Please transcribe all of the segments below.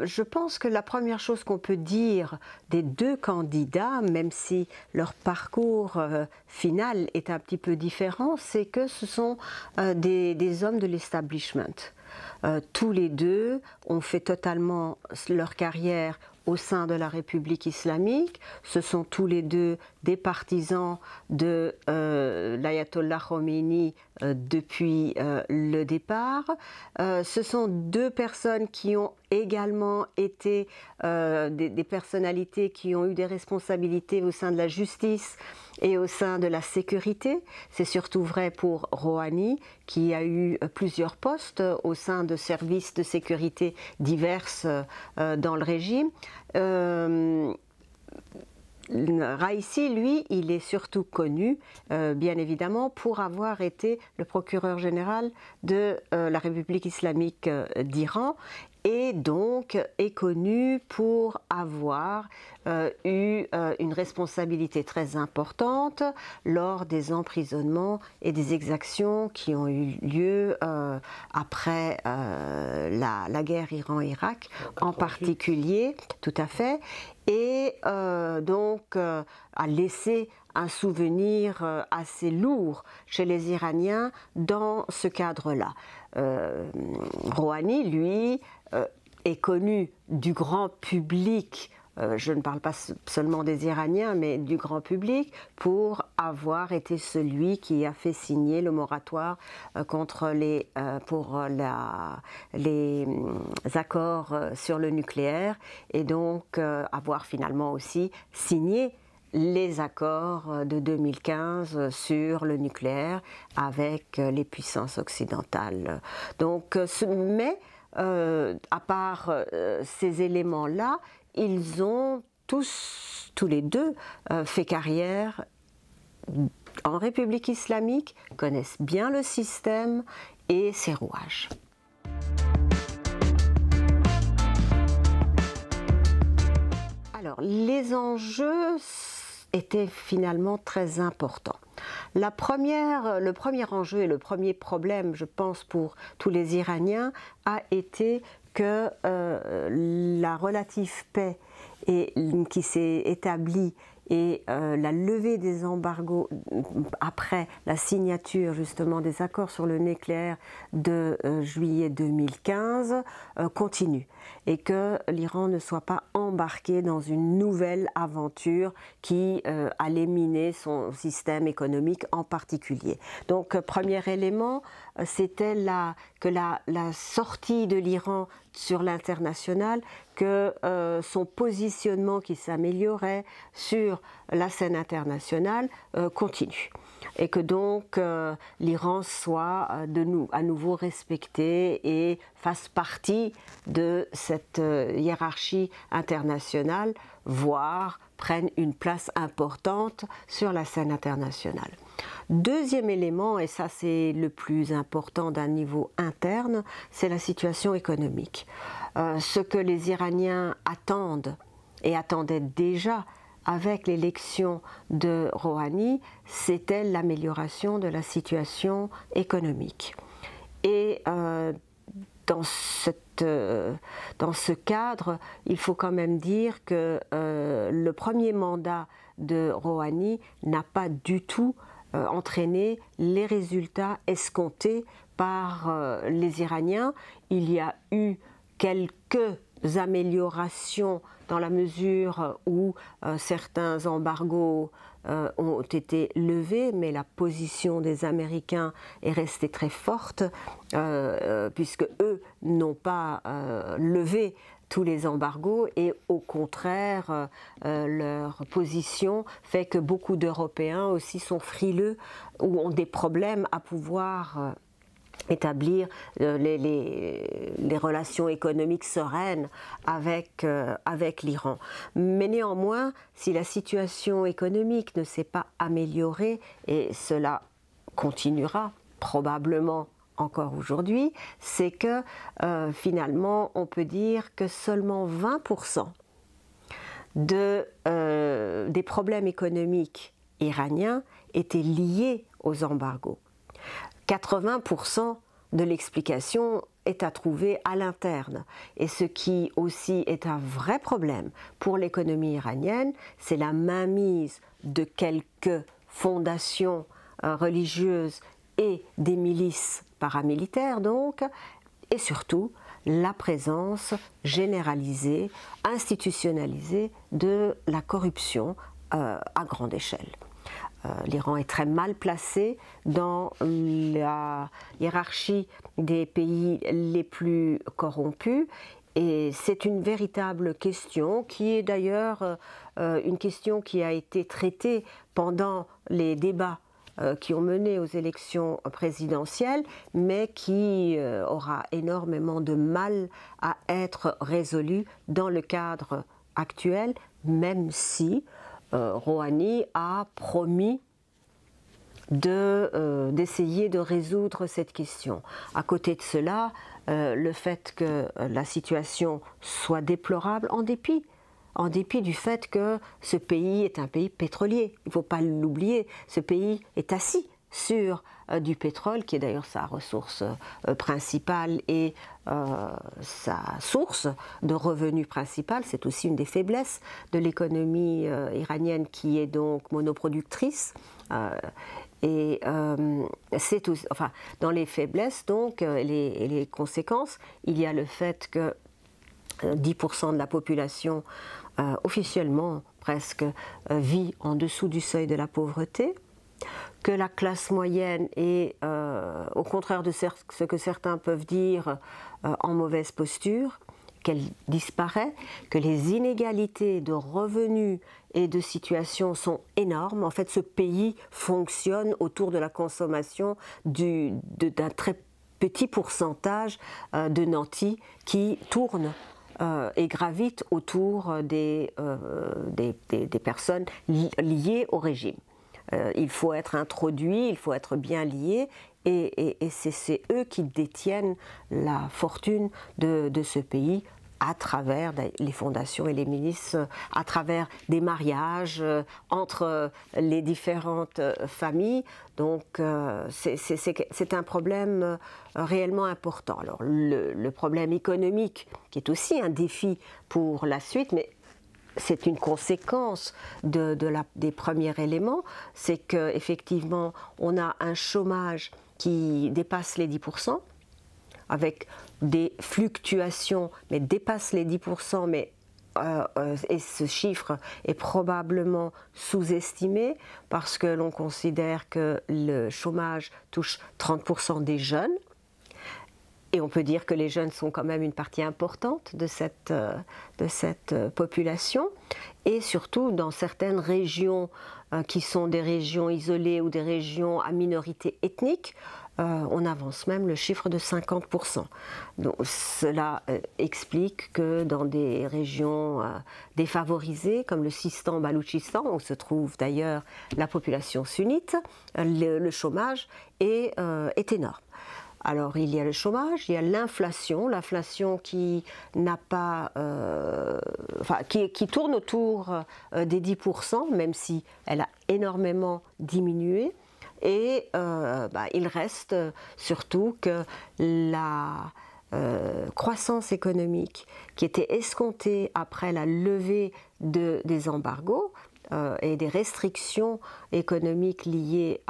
je pense que la première chose qu'on peut dire des deux candidats, même si leur parcours final est un petit peu différent, c'est que ce sont des hommes de l'establishment. Tous les deux ont fait totalement leur carrière au sein de la République islamique. Ce sont tous les deux des partisans de l'ayatollah Khomeini depuis le départ. Ce sont deux personnes qui ont également été des personnalités qui ont eu des responsabilités au sein de la justice et au sein de la sécurité. C'est surtout vrai pour Rouhani, qui a eu plusieurs postes au sein de services de sécurité diverses dans le régime. Raïssi, lui, il est surtout connu, bien évidemment, pour avoir été le procureur général de la République islamique d'Iran et donc est connu pour avoir eu une responsabilité très importante lors des emprisonnements et des exactions qui ont eu lieu après la guerre Iran-Irak en particulier, tout à fait, et donc a laissé un souvenir assez lourd chez les Iraniens dans ce cadre-là. Rouhani, lui, est connu du grand public, je ne parle pas seulement des Iraniens, mais du grand public, pour avoir été celui qui a fait signer le moratoire contre les accords sur le nucléaire et donc avoir finalement aussi signé les accords de 2015 sur le nucléaire avec les puissances occidentales. Donc, mais à part ces éléments-là, ils ont tous les deux fait carrière en République islamique, connaissent bien le système et ses rouages. Alors, les enjeux étaient finalement très importants. Le premier enjeu et le premier problème, je pense, pour tous les Iraniens, a été que la relative paix qui s'est établie et la levée des embargos après la signature justement des accords sur le nucléaire de juillet 2015 continue et que l'Iran ne soit pas embarqué dans une nouvelle aventure qui allait miner son système économique en particulier. Donc premier élément, c'était que la sortie de l'Iran sur l'international, que son positionnement qui s'améliorait sur la scène internationale continue et que donc l'Iran soit à nouveau respecté et fasse partie de cette hiérarchie internationale, voire prenne une place importante sur la scène internationale. Deuxième élément, et ça c'est le plus important d'un niveau interne, c'est la situation économique. Ce que les Iraniens attendent et attendaient déjà avec l'élection de Rouhani, c'était l'amélioration de la situation économique. Et dans ce cadre, il faut quand même dire que le premier mandat de Rouhani n'a pas du tout entraîné les résultats escomptés par les Iraniens. Il y a eu quelques améliorations dans la mesure où certains embargos ont été levés, mais la position des Américains est restée très forte puisque eux n'ont pas levé tous les embargos et au contraire leur position fait que beaucoup d'Européens aussi sont frileux ou ont des problèmes à pouvoir établir les relations économiques sereines avec l'Iran. Mais néanmoins, si la situation économique ne s'est pas améliorée, et cela continuera probablement encore aujourd'hui, c'est que finalement on peut dire que seulement 20% des problèmes économiques iraniens étaient liés aux embargos. 80% de l'explication est à trouver à l'interne. Et ce qui aussi est un vrai problème pour l'économie iranienne, c'est la mainmise de quelques fondations religieuses et des milices paramilitaires donc, et surtout la présence généralisée, institutionnalisée de la corruption à grande échelle. L'Iran est très mal placé dans la hiérarchie des pays les plus corrompus et c'est une véritable question qui est d'ailleurs une question qui a été traitée pendant les débats qui ont mené aux élections présidentielles, mais qui aura énormément de mal à être résolue dans le cadre actuel, même si Rouhani a promis d'essayer de résoudre cette question. À côté de cela, le fait que la situation soit déplorable, en dépit du fait que ce pays est un pays pétrolier. Il ne faut pas l'oublier, ce pays est assis sur du pétrole, qui est d'ailleurs sa ressource principale et sa source de revenus principale. C'est aussi une des faiblesses de l'économie iranienne qui est donc monoproductrice. Et c'est aussi, enfin, dans les faiblesses, donc, et les conséquences, il y a le fait que 10% de la population officiellement presque vit en dessous du seuil de la pauvreté, que la classe moyenne est, au contraire de ce que certains peuvent dire, en mauvaise posture, qu'elle disparaît, que les inégalités de revenus et de situation sont énormes. En fait, ce pays fonctionne autour de la consommation d'un très petit pourcentage de nantis qui tournent et gravitent autour des personnes liées au régime. Il faut être introduit, il faut être bien lié, et c'est eux qui détiennent la fortune de ce pays à travers les fondations et les milices, à travers des mariages entre les différentes familles. Donc c'est un problème réellement important. Alors le problème économique, qui est aussi un défi pour la suite, mais c'est une conséquence des premiers éléments, c'est qu'effectivement on a un chômage qui dépasse les 10%, avec des fluctuations, mais dépasse les 10%, et ce chiffre est probablement sous-estimé parce que l'on considère que le chômage touche 30% des jeunes. Et on peut dire que les jeunes sont quand même une partie importante de cette population. Et surtout dans certaines régions qui sont des régions isolées ou des régions à minorité ethnique, on avance même le chiffre de 50%. Donc, cela explique que dans des régions défavorisées, comme le Sistan-Baloutchistan, où se trouve d'ailleurs la population sunnite, le chômage est énorme. Alors il y a le chômage, il y a l'inflation qui n'a pas, qui tourne autour des 10%, même si elle a énormément diminué. Et il reste surtout que la croissance économique qui était escomptée après la levée des embargos et des restrictions économiques liées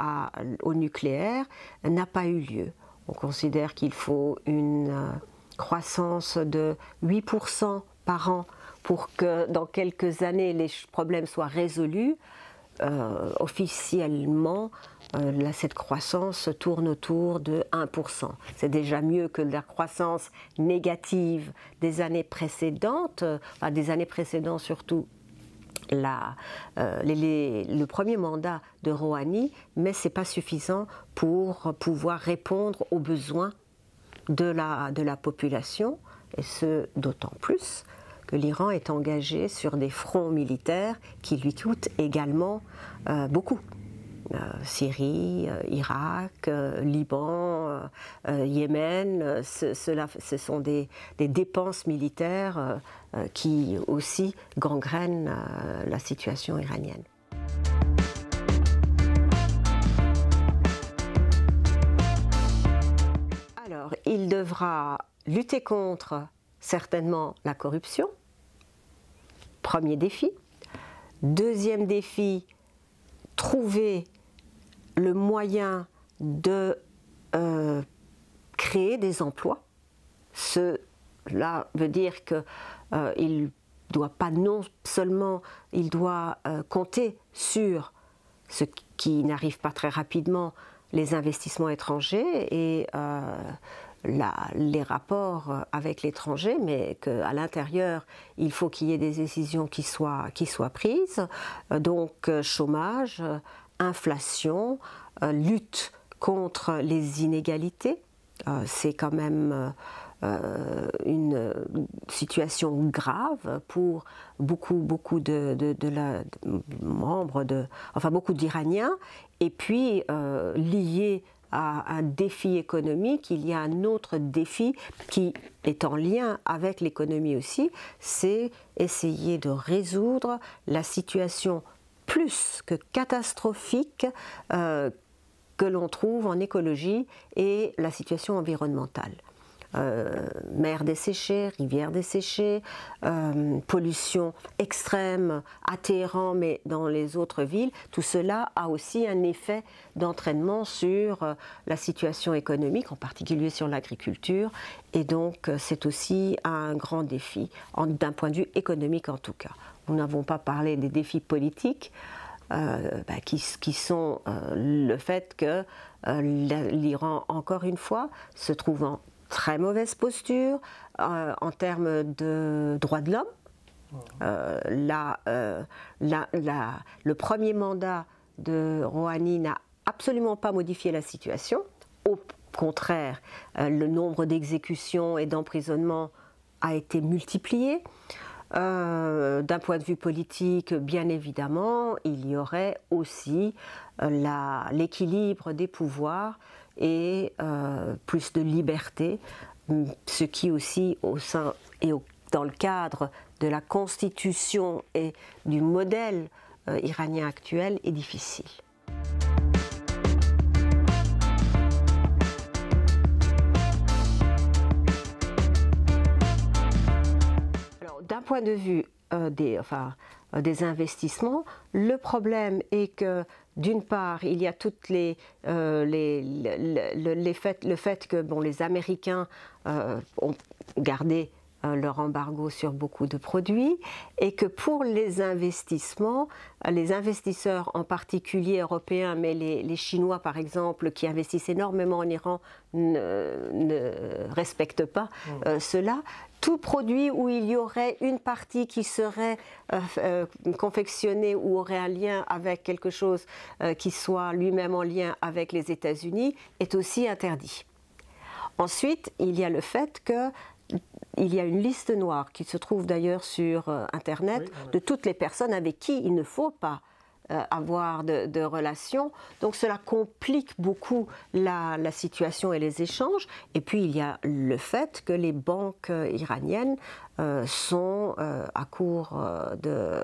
au nucléaire n'a pas eu lieu. On considère qu'il faut une croissance de 8% par an pour que dans quelques années les problèmes soient résolus. Officiellement, cette croissance tourne autour de 1%. C'est déjà mieux que la croissance négative des années précédentes, des années précédentes surtout le premier mandat de Rouhani, mais ce n'est pas suffisant pour pouvoir répondre aux besoins de la population, et ce d'autant plus que l'Iran est engagé sur des fronts militaires qui lui coûtent également beaucoup. Syrie, Irak, Liban, Yémen, ce sont des dépenses militaires qui aussi gangrènent la situation iranienne. Alors, Alors, il devra lutter contre, certainement, la corruption. Premier défi. Deuxième défi, trouver le moyen de créer des emplois. Cela veut dire qu'il doit pas non seulement, il doit compter sur ce qui n'arrive pas très rapidement, les investissements étrangers et les rapports avec l'étranger, mais qu'à l'intérieur, il faut qu'il y ait des décisions qui soient prises. Donc chômage, inflation, lutte contre les inégalités. C'est quand même une situation grave pour beaucoup beaucoup d'Iraniens. Et puis, lié à un défi économique, il y a un autre défi qui est en lien avec l'économie aussi, c'est essayer de résoudre la situation plus que catastrophique que l'on trouve en écologie et la situation environnementale. Mer desséchée, rivières desséchées, pollution extrême à Téhéran, mais dans les autres villes, tout cela a aussi un effet d'entraînement sur la situation économique, en particulier sur l'agriculture, et donc c'est aussi un grand défi, d'un point de vue économique en tout cas. Nous n'avons pas parlé des défis politiques, qui sont le fait que l'Iran, encore une fois, se trouve en très mauvaise posture en termes de droits de l'homme. Le premier mandat de Rouhani n'a absolument pas modifié la situation. Au contraire, le nombre d'exécutions et d'emprisonnements a été multiplié. D'un point de vue politique, bien évidemment, il y aurait aussi l'équilibre des pouvoirs et plus de liberté, ce qui aussi dans le cadre de la constitution et du modèle iranien actuel est difficile. Alors, d'un point de vue des investissements, le problème est que d'une part, il y a toutes le fait que les Américains ont gardé leur embargo sur beaucoup de produits et que pour les investissements, les investisseurs en particulier européens, mais les Chinois par exemple qui investissent énormément en Iran ne respectent pas cela. Tout produit où il y aurait une partie qui serait confectionnée ou aurait un lien avec quelque chose qui soit lui-même en lien avec les États-Unis est aussi interdit. Ensuite, il y a le fait qu'il y a une liste noire qui se trouve d'ailleurs sur Internet de toutes les personnes avec qui il ne faut pas avoir de relations. Donc cela complique beaucoup la situation et les échanges. Et puis il y a le fait que les banques iraniennes sont à court de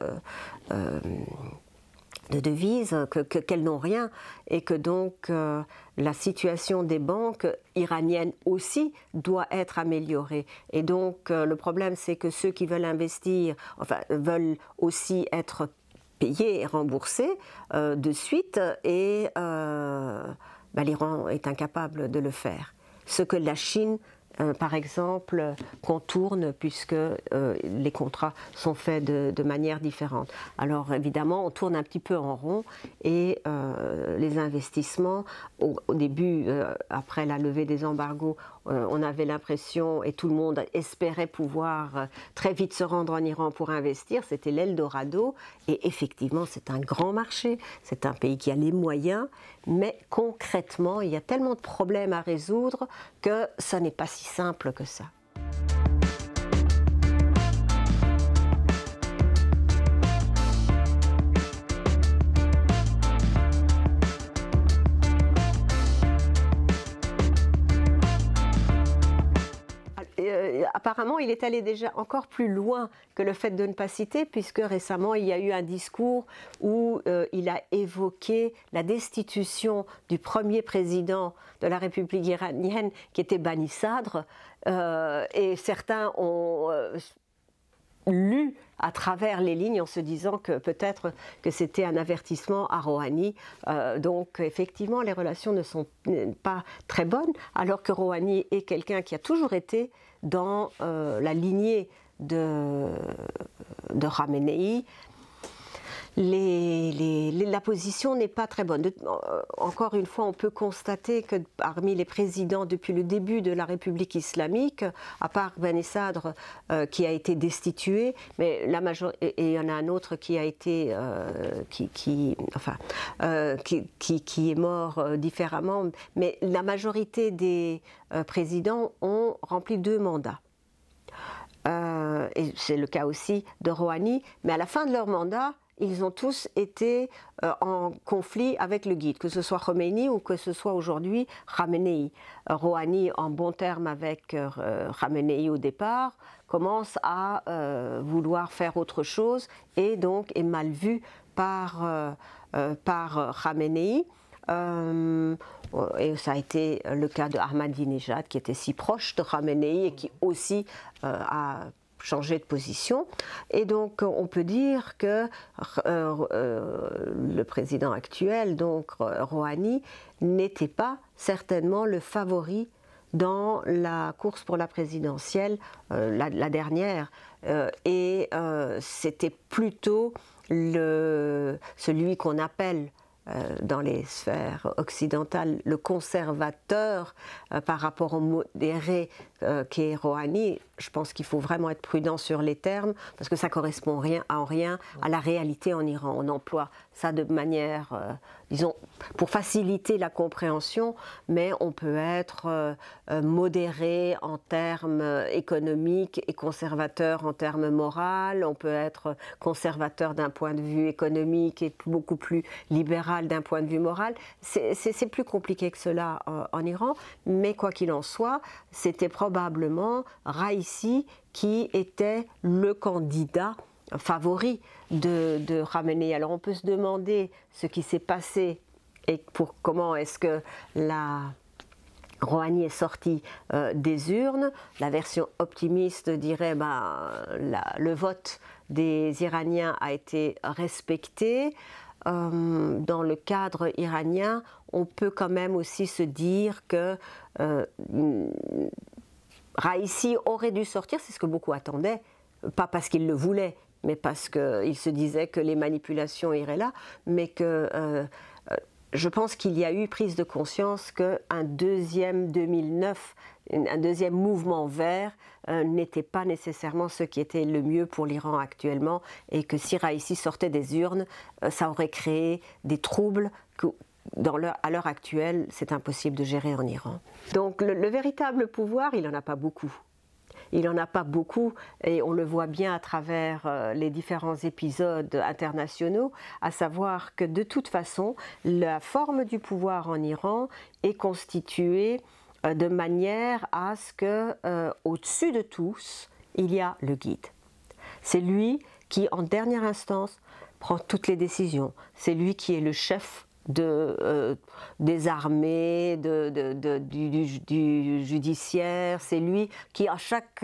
devises, qu'elles n'ont rien, et que donc la situation des banques iraniennes aussi doit être améliorée. Et donc le problème, c'est que ceux qui veulent investir, veulent aussi être payés et remboursés de suite, et l'Iran est incapable de le faire. Ce que la Chine, par exemple, contourne, puisque les contrats sont faits de manière différente. Alors évidemment, on tourne un petit peu en rond, et les investissements, au début, après la levée des embargos, on avait l'impression, et tout le monde espérait pouvoir très vite se rendre en Iran pour investir, c'était l'Eldorado, et effectivement c'est un grand marché, c'est un pays qui a les moyens, mais concrètement il y a tellement de problèmes à résoudre que ça n'est pas si simple que ça. apparemment, il est allé déjà encore plus loin que le fait de ne pas citer, puisque récemment, il y a eu un discours où il a évoqué la destitution du premier président de la République iranienne, qui était Bani Sadr, et certains ont lu à travers les lignes en se disant que peut-être que c'était un avertissement à Rouhani. Donc effectivement, les relations ne sont pas très bonnes, alors que Rouhani est quelqu'un qui a toujours été dans la lignée de Khamenei. La position n'est pas très bonne. Encore une fois, on peut constater que parmi les présidents depuis le début de la République islamique, à part Bani Sadr qui a été destitué, mais et il y en a un autre qui a été qui est mort différemment, mais la majorité des présidents ont rempli 2 mandats. Et c'est le cas aussi de Rouhani, mais à la fin de leur mandat, ils ont tous été en conflit avec le guide, que ce soit Khomeini ou que ce soit aujourd'hui Khamenei. Rouhani, en bon terme avec Khamenei au départ, commence à vouloir faire autre chose et donc est mal vu par Khamenei. Et ça a été le cas de Ahmadinejad, qui était si proche de Khamenei et qui aussi a changé de position. Et donc on peut dire que le président actuel, donc Rouhani, n'était pas certainement le favori dans la course pour la présidentielle, la dernière, et c'était plutôt celui qu'on appelle dans les sphères occidentales le conservateur par rapport au modéré qu'est Rouhani. Je pense qu'il faut vraiment être prudent sur les termes parce que ça ne correspond en rien à la réalité en Iran. On emploie ça de manière, disons, pour faciliter la compréhension, mais on peut être modéré en termes économiques et conservateur en termes moraux. On peut être conservateur d'un point de vue économique et beaucoup plus libéral d'un point de vue moral. C'est plus compliqué que cela en Iran, mais quoi qu'il en soit, c'était probablement Raïssi qui était le candidat favori de Khamenei. Alors on peut se demander ce qui s'est passé et comment est-ce que Rouhani est sorti des urnes. La version optimiste dirait le vote des Iraniens a été respecté. Dans le cadre iranien, on peut quand même aussi se dire que Raïssi aurait dû sortir, c'est ce que beaucoup attendaient, pas parce qu'il le voulait, mais parce qu'il se disait que les manipulations iraient là, mais que je pense qu'il y a eu prise de conscience qu'un deuxième 2009, un deuxième mouvement vert n'était pas nécessairement ce qui était le mieux pour l'Iran actuellement, et que si Raïssi sortait des urnes, ça aurait créé des troubles que, à l'heure actuelle, c'est impossible de gérer en Iran. Donc le véritable pouvoir, il n'en a pas beaucoup. Il n'en a pas beaucoup, et on le voit bien à travers les différents épisodes internationaux, à savoir que de toute façon, la forme du pouvoir en Iran est constituée de manière à ce que, au-dessus de tous, il y a le guide. C'est lui qui, en dernière instance, prend toutes les décisions. C'est lui qui est le chef des armées, du judiciaire. C'est lui qui, à chaque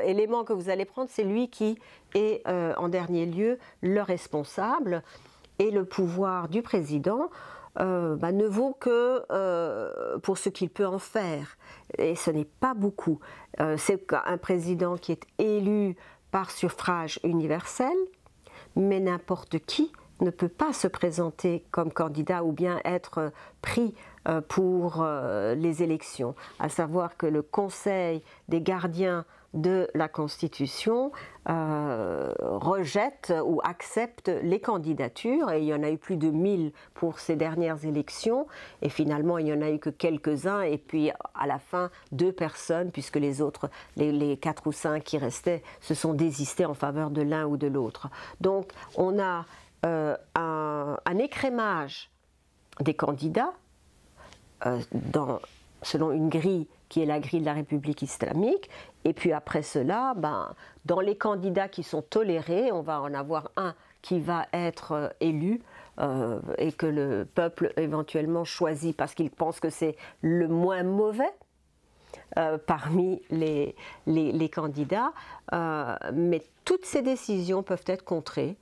élément que vous allez prendre, c'est lui qui est en dernier lieu le responsable. Et le pouvoir du président ne vaut que pour ce qu'il peut en faire. Et ce n'est pas beaucoup. C'est un président qui est élu par suffrage universel, mais n'importe qui ne peut pas se présenter comme candidat ou bien être pris pour les élections. À savoir que le Conseil des gardiens de la Constitution rejette ou accepte les candidatures, et il y en a eu plus de 1000 pour ces dernières élections, et finalement il n'y en a eu que quelques-uns, et puis à la fin 2 personnes, puisque les autres, les 4 ou 5 qui restaient, se sont désistés en faveur de l'un ou de l'autre. Donc on a un écrémage des candidats dans selon une grille qui est la grille de la République islamique. Et puis après cela, dans les candidats qui sont tolérés, on va en avoir un qui va être élu et que le peuple éventuellement choisit parce qu'il pense que c'est le moins mauvais parmi les candidats. Mais toutes ces décisions peuvent être contrées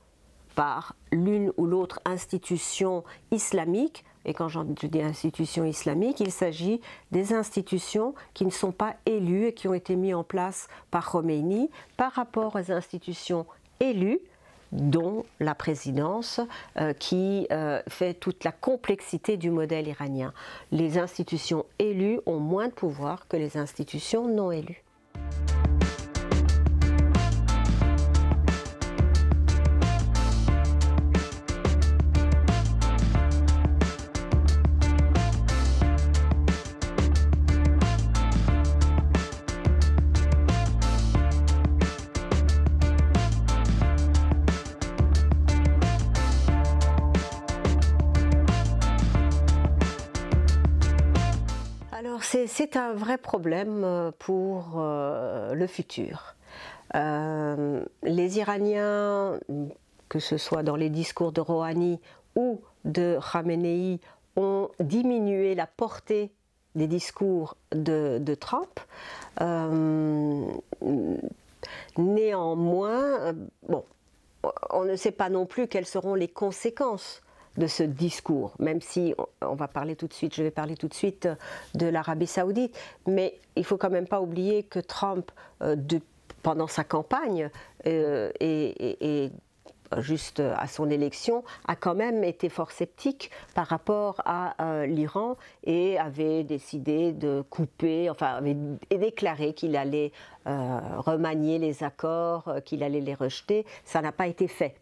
par l'une ou l'autre institution islamique. Et quand je dis institution islamique, il s'agit des institutions qui ne sont pas élues et qui ont été mises en place par Khomeini par rapport aux institutions élues, dont la présidence qui fait toute la complexité du modèle iranien. Les institutions élues ont moins de pouvoir que les institutions non élues. Alors c'est un vrai problème pour le futur. Les Iraniens, que ce soit dans les discours de Rouhani ou de Khamenei, ont diminué la portée des discours de Trump. Néanmoins, on ne sait pas non plus quelles seront les conséquences de ce discours, même si on va parler tout de suite, je vais parler tout de suite de l'Arabie Saoudite, mais il ne faut quand même pas oublier que Trump, pendant sa campagne et juste à son élection, a quand même été fort sceptique par rapport à l'Iran et avait décidé de couper, enfin avait déclaré qu'il allait remanier les accords, qu'il allait les rejeter. Ça n'a pas été fait.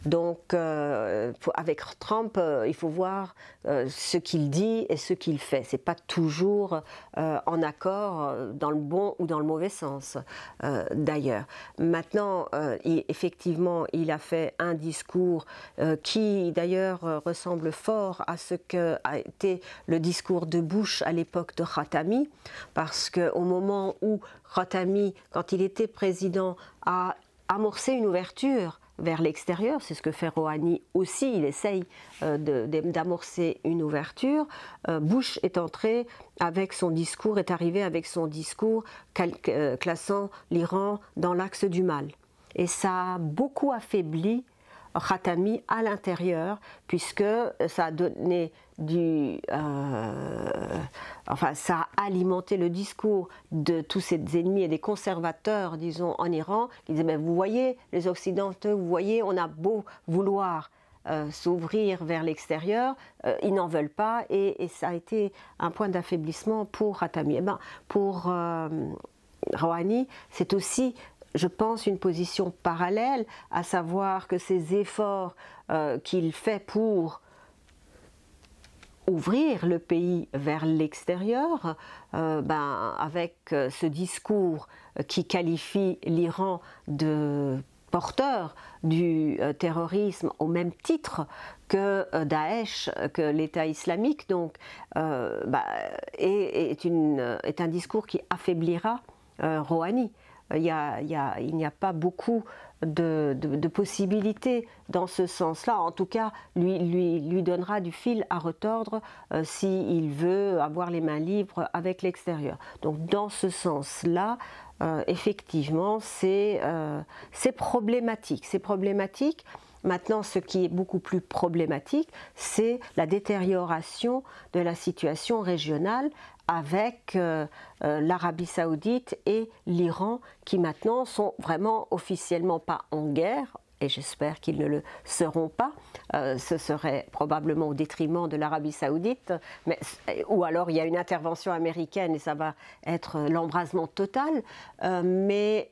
Donc avec Trump, il faut voir ce qu'il dit et ce qu'il fait. Ce n'est pas toujours en accord dans le bon ou dans le mauvais sens d'ailleurs. Maintenant, effectivement, il a fait un discours qui d'ailleurs ressemble fort à ce qu'a été le discours de Bush à l'époque de Khatami, parce qu'au moment où Khatami, quand il était président, a amorcé une ouverture vers l'extérieur, c'est ce que fait Rouhani aussi, il essaye d'amorcer une ouverture. Bush est entré avec son discours, est arrivé avec son discours classant l'Iran dans l'axe du mal. Et ça a beaucoup affaibli Khatami à l'intérieur, puisque ça a donné ça a alimenté le discours de tous ces ennemis et des conservateurs, disons, en Iran, qui disaient, mais vous voyez, les Occidentaux, vous voyez, on a beau vouloir s'ouvrir vers l'extérieur, ils n'en veulent pas, et ça a été un point d'affaiblissement pour Khatami. Pour Rouhani, c'est aussi, je pense, une position parallèle, à savoir que ces efforts qu'il fait pour ouvrir le pays vers l'extérieur, avec ce discours qui qualifie l'Iran de porteur du terrorisme au même titre que Daesh, que l'État islamique, donc, est un discours qui affaiblira Rouhani. Il n'y a pas beaucoup de possibilités dans ce sens-là. En tout cas, lui donnera du fil à retordre s'il veut avoir les mains libres avec l'extérieur. Donc dans ce sens-là, effectivement, c'est problématique. C'est problématique. Maintenant, ce qui est beaucoup plus problématique, c'est la détérioration de la situation régionale avec l'Arabie Saoudite et l'Iran, qui maintenant sont vraiment officiellement pas en guerre, et j'espère qu'ils ne le seront pas. Ce serait probablement au détriment de l'Arabie Saoudite, ou alors il y a une intervention américaine et ça va être l'embrasement total, mais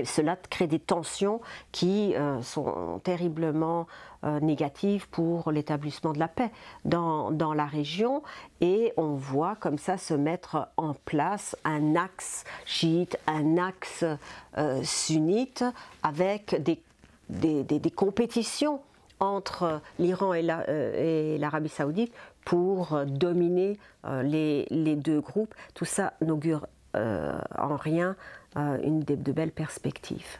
cela crée des tensions qui sont terriblement négatives pour l'établissement de la paix dans la région, et on voit comme ça se mettre en place un axe chiite, un axe sunnite, avec des compétitions entre l'Iran et l'Arabie Saoudite pour dominer les deux groupes. Tout ça n'augure en rien de belles perspectives.